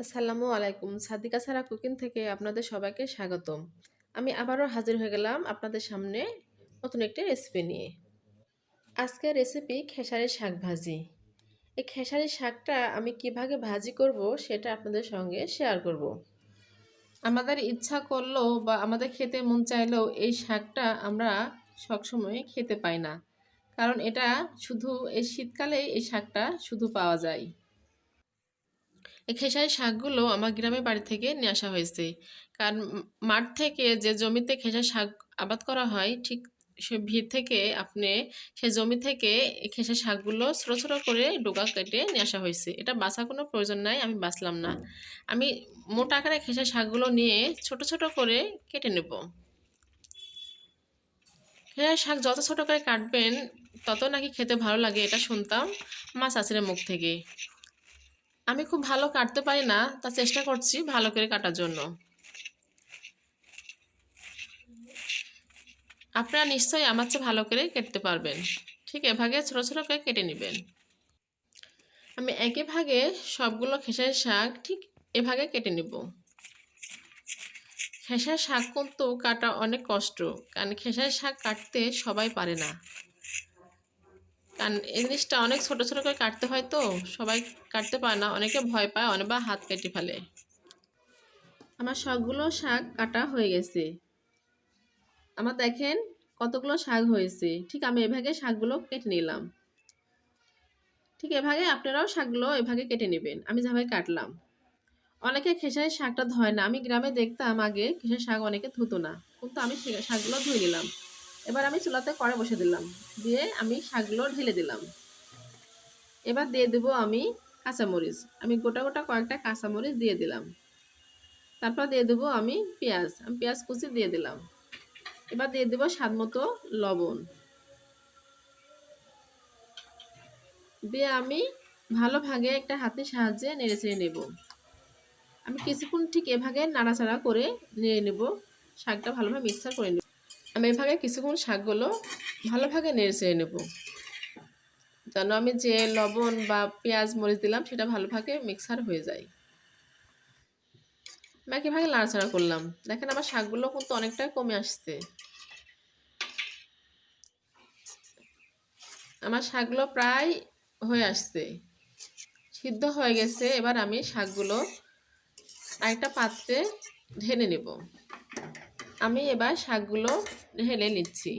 আসসালামু আলাইকুম। সাদিকা সারা কুকিং থেকে আপনাদের সবাইকে স্বাগতম। আমি আবারও হাজির হয়ে গেলাম আপনাদের সামনে নতুন একটি রেসিপি নিয়ে। আজকের রেসিপি খেসারির শাক ভাজি। এই খেসারির শাকটা আমি কিভাবে ভাজি করব সেটা আপনাদের সঙ্গে শেয়ার করব। আমাদের ইচ্ছা করলেও বা আমাদের খেতে মন চাইলেও এই শাকটা আমরা সবসময় খেতে পাই না। কারণ এটা শুধু এই শীতকালে এই শাকটা শুধু পাওয়া যায়। এই খেসারি শাকগুলো আমার গ্রামের বাড়ি থেকে নিয়ে আসা হয়েছে। কারণ মাঠ থেকে যে জমিতে খেসারি শাক আবাদ করা হয় ঠিক সে ভিত থেকে আপনি সে জমি থেকে এই খেসারি শাকগুলো ছোটো ছোটো করে ডোকা কেটে নিয়ে আসা হয়েছে। এটা বাছার কোনো প্রয়োজন নাই, আমি বাছলাম না। আমি মোটা আকারে খেসারি শাকগুলো নিয়ে ছোট ছোট করে কেটে নেব। খেসারি শাক যত ছোট করে কাটবেন তত নাকি খেতে ভালো লাগে, এটা শুনতাম মা চাচির মুখ থেকে। আমি খুব ভালো কাটতে পারি না, তা চেষ্টা করছি ভালো করে কাটার জন্য। আপনারা নিশ্চয়ই আমার চেয়ে ভালো করে কেটে পারবেন। ঠিক এভাবে ছোটো ছোটো করে কেটে নেবেন। আমি একই ভাগে সবগুলো খেসারি শাক ঠিক এভাবে কেটে নেব। খেসারি শাক কিন্তু কাটা অনেক কষ্ট, কারণ খেসারি শাক কাটতে সবাই পারে না। কারণ এই জিনিসটা অনেক ছোটো ছোটো করে কাটতে হয়, তো সবাই কাটতে পারে না, অনেকে ভয় পায়, অনেক বা হাত কেটে ফেলে। আমার সবগুলো শাক কাটা হয়ে গেছে। আমার দেখেন কতগুলো শাক হয়েছে। ঠিক আমি এভাবে শাকগুলো কেটে নিলাম। ঠিক এভাবে আপনারাও শাকগুলো এভাবে কেটে নেবেন, আমি যেভাবে কাটলাম। অনেকে খেসারির শাকটা ধয় না। আমি গ্রামে দেখতাম আগে খেসারির শাক অনেকে ধুতো না, কিন্তু আমি শাকগুলো ধুয়ে নিলাম। এবার আমি চুলাতে কড়াই বসে দিলাম, দিয়ে আমি শাকগুলো ঢেলে দিলাম। এবার দিয়ে দেবো আমি কাঁচামরিচ। আমি গোটা গোটা কয়েকটা কাঁচামরিচ দিয়ে দিলাম। তারপর দিয়ে দেবো আমি পেঁয়াজ কুচি দিয়ে দিলাম। এবার দিয়ে দেবো স্বাদ মতো লবণ, দিয়ে আমি ভালোভাবে একটা হাতের সাহায্যে নেড়ে চেড়ে নেব। আমি কিছুক্ষণ ঠিক এভাবে নাড়াচাড়া করে নিয়ে নেব, শাকটা ভালোভাবে মিক্সার করে নেব। আমি এভাবে কিছুক্ষণ শাকগুলো ভালোভাবে নেড়ে চেড়ে নেব, যেন আমি যে লবণ বা পেঁয়াজ মরিচ দিলাম সেটা ভালোভাবে মিক্সার হয়ে যায়। আমি একইভাবে নাড়াচাড়া করলাম। দেখেন আমার শাকগুলো কিন্তু অনেকটা কমে আসছে। আমার শাকগুলো প্রায় হয়ে আসছে, সিদ্ধ হয়ে গেছে। এবার আমি শাকগুলো আরেকটা পাত্রে ঢেলে নেব। আমি এবার শাকগুলো ঢেলে নিচ্ছি।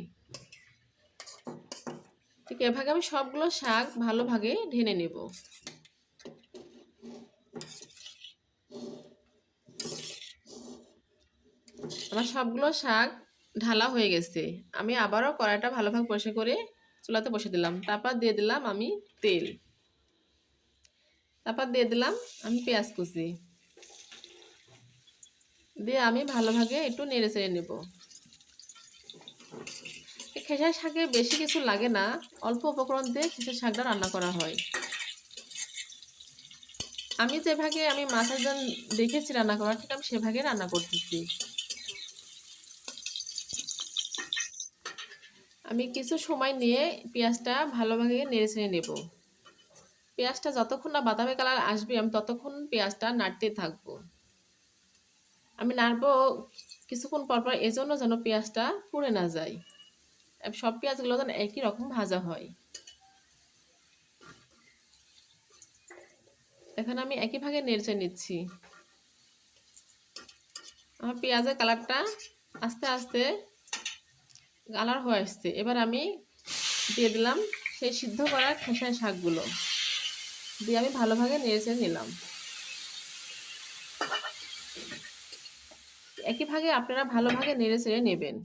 ঠিক এভাবে আমি সবগুলো শাক ভালোভাবে ঢেলে নেব। আমার সবগুলো শাক ঢালা হয়ে গেছে। আমি আবারও কড়াইটা ভালোভাবে পরিষ্কার করে চুলাতে বসে দিলাম। তারপর দিয়ে দিলাম আমি তেল। তারপর দিয়ে দিলাম আমি পেঁয়াজ কুচি, দিয়ে আমি ভালোভাবে একটু নেড়ে চেড়ে নেব। খেসারি শাকে বেশি কিছু লাগে না, অল্প উপকরণ দিয়ে খেসারি শাকটা রান্না করা হয়। আমি যেভাবে আমি মাছের ঝোল দেখেছি রান্না করা, ঠিক আমি সেভাবে রান্না করতেছি। আমি কিছু সময় নিয়ে পেঁয়াজটা ভালোভাবে নেড়ে চেড়ে নেব। পেঁয়াজটা যতক্ষণ না বাদামি কালার আসবে আমি ততক্ষণ পেঁয়াজটা নাড়তে থাকবো। আমি নাড়বো কিছুক্ষণ পর পর, এজন্য যেন পেঁয়াজটা পুড়ে না যায়, সব পেঁয়াজগুলো যেন একই রকম ভাজা হয়। এখন আমি একইভাবে নেড়ে নিচ্ছি। আমার পেঁয়াজের কালারটা আস্তে আস্তে কালার হয়ে আসছে। এবার আমি দিয়ে দিলাম সেই সিদ্ধ করা খেসারি শাকগুলো, দিয়ে আমি ভালোভাবে নেড়ে নিলাম। একইভাবে আপনারা ভালোভাবে নেড়ে চেড়ে নেবেন,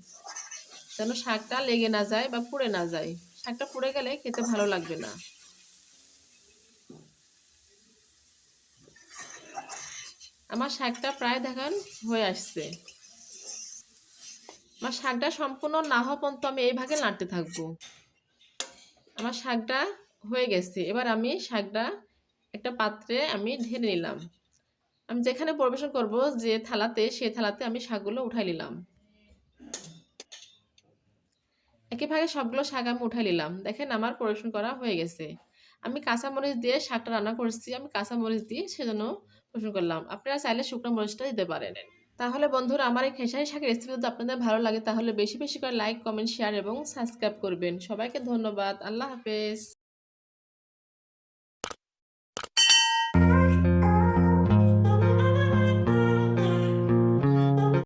যেন শাকটা লেগে না যায় বা পুড়ে না যায়। শাকটা পুড়ে গেলে খেতে ভালো লাগবে না। আমার শাকটা প্রায় দেখেন হয়ে আসছে। আমার শাকটা সম্পূর্ণ না হওয়া পর্যন্ত আমি এইভাবে নাড়তে থাকবো। আমার শাকটা হয়ে গেছে। এবার আমি শাকটা একটা পাত্রে আমি ঢেলে নিলাম। আমি যেখানে পরিবেশন করব যে থালাতে, সেই থালাতে আমি শাকগুলো উঠাই নিলাম। একইভাবে সবগুলো শাক আমি উঠাই নিলাম। দেখেন আমার পরিবেশন করা হয়ে গেছে। আমি কাঁচামরিচ দিয়ে শাকটা রান্না করছি, আমি কাঁচামরিচ দিয়ে সেজন্য রসুন করলাম। আপনারা চাইলে শুকনো মরিচটা দিতে পারেন। তাহলে বন্ধুরা আমার এই খেসারি শাকের রেসিপি যদি আপনাদের ভালো লাগে তাহলে বেশি, বেশি করে লাইক, কমেন্ট, শেয়ার এবং সাবস্ক্রাইব করবেন। সবাইকে ধন্যবাদ। আল্লাহ হাফেজ।